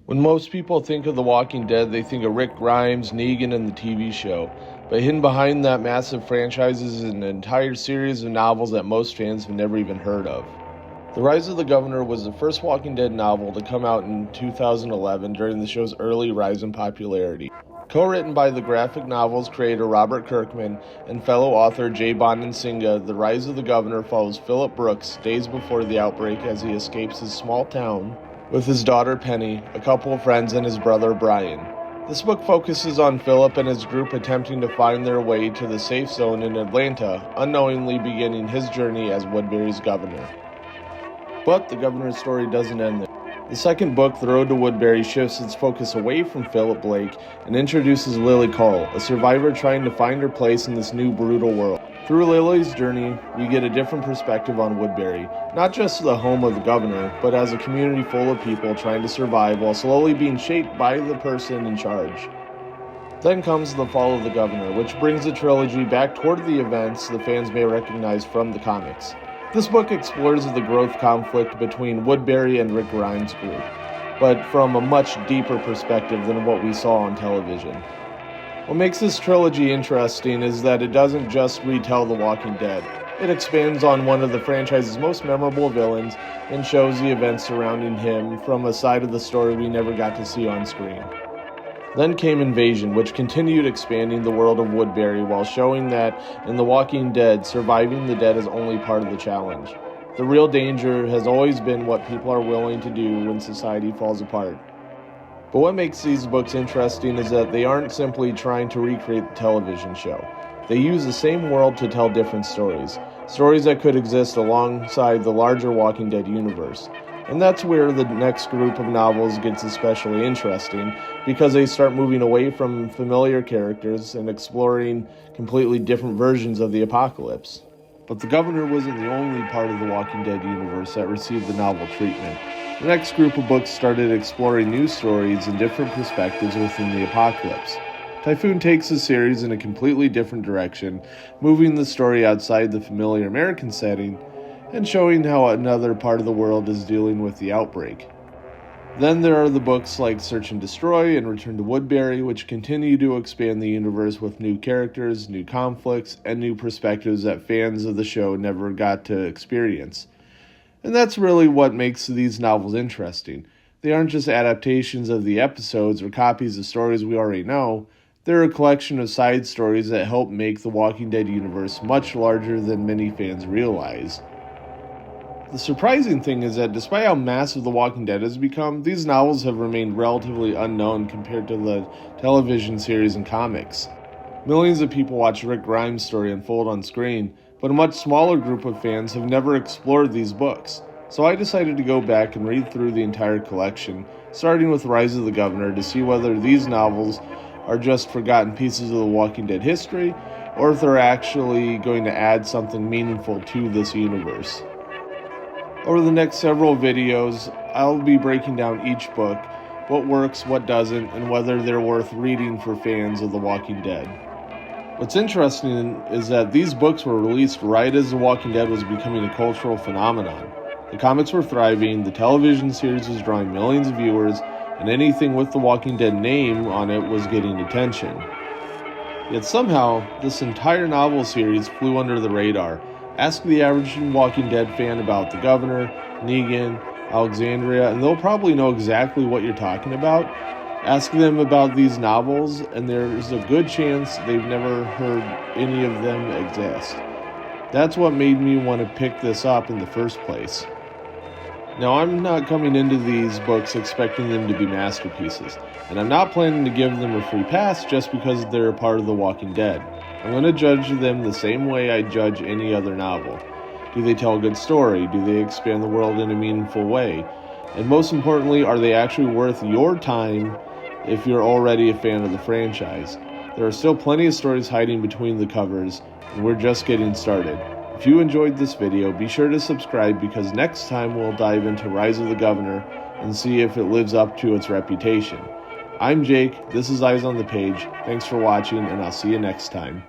When most people think of The Walking Dead, they think of Rick Grimes, Negan, and the TV show. But hidden behind that massive franchise is an entire series of novels that most fans have never even heard of. The Rise of the Governor was the first Walking Dead novel to come out in 2011 during the show's early rise in popularity. Co-written by the graphic novel's creator Robert Kirkman and fellow author J. Bonansinga, The Rise of the Governor follows Philip Brooks days before the outbreak as he escapes his small town with his daughter Penny, a couple of friends, and his brother Brian. This book focuses on Philip and his group attempting to find their way to the safe zone in Atlanta, unknowingly beginning his journey as Woodbury's governor. But the governor's story doesn't end there. The second book, The Road to Woodbury, shifts its focus away from Philip Blake and introduces Lily Cole, a survivor trying to find her place in this new brutal world. Through Lily's journey, we get a different perspective on Woodbury, not just the home of the governor, but as a community full of people trying to survive while slowly being shaped by the person in charge. Then comes The Fall of the Governor, which brings the trilogy back toward the events the fans may recognize from the comics. This book explores the growth conflict between Woodbury and Rick Grimes' group, but from a much deeper perspective than what we saw on television. What makes this trilogy interesting is that it doesn't just retell The Walking Dead. It expands on one of the franchise's most memorable villains and shows the events surrounding him from a side of the story we never got to see on screen. Then came Invasion, which continued expanding the world of Woodbury while showing that in The Walking Dead, surviving the dead is only part of the challenge. The real danger has always been what people are willing to do when society falls apart. But what makes these books interesting is that they aren't simply trying to recreate the television show. They use the same world to tell different stories that could exist alongside the larger Walking Dead universe. And that's where the next group of novels gets especially interesting, because they start moving away from familiar characters and exploring completely different versions of the apocalypse. But the Governor wasn't the only part of the Walking Dead universe that received the novel treatment. The next group of books started exploring new stories and different perspectives within the apocalypse. Typhoon takes the series in a completely different direction, moving the story outside the familiar American setting and showing how another part of the world is dealing with the outbreak. Then there are the books like Search and Destroy and Return to Woodbury, which continue to expand the universe with new characters, new conflicts, and new perspectives that fans of the show never got to experience. And that's really what makes these novels interesting. They aren't just adaptations of the episodes or copies of stories we already know. They're a collection of side stories that help make the Walking Dead universe much larger than many fans realize. The surprising thing is that despite how massive The Walking Dead has become, these novels have remained relatively unknown compared to the television series and comics. Millions of people watch Rick Grimes' story unfold on screen, but a much smaller group of fans have never explored these books. So I decided to go back and read through the entire collection, starting with Rise of the Governor, to see whether these novels are just forgotten pieces of The Walking Dead history, or if they're actually going to add something meaningful to this universe. Over the next several videos, I'll be breaking down each book, what works, what doesn't, and whether they're worth reading for fans of The Walking Dead. What's interesting is that these books were released right as The Walking Dead was becoming a cultural phenomenon. The comics were thriving, the television series was drawing millions of viewers, and anything with The Walking Dead name on it was getting attention. Yet somehow, this entire novel series flew under the radar. Ask the average Walking Dead fan about the Governor, Negan, Alexandria, and they'll probably know exactly what you're talking about. Ask them about these novels, and there's a good chance they've never heard any of them exist. That's what made me want to pick this up in the first place. Now, I'm not coming into these books expecting them to be masterpieces, and I'm not planning to give them a free pass just because they're a part of The Walking Dead. I'm going to judge them the same way I judge any other novel. Do they tell a good story? Do they expand the world in a meaningful way? And most importantly, are they actually worth your time if you're already a fan of the franchise? There are still plenty of stories hiding between the covers, and we're just getting started. If you enjoyed this video, be sure to subscribe, because next time we'll dive into Rise of the Governor and see if it lives up to its reputation. I'm Jake, this is Eyes on the Page. Thanks for watching, and I'll see you next time.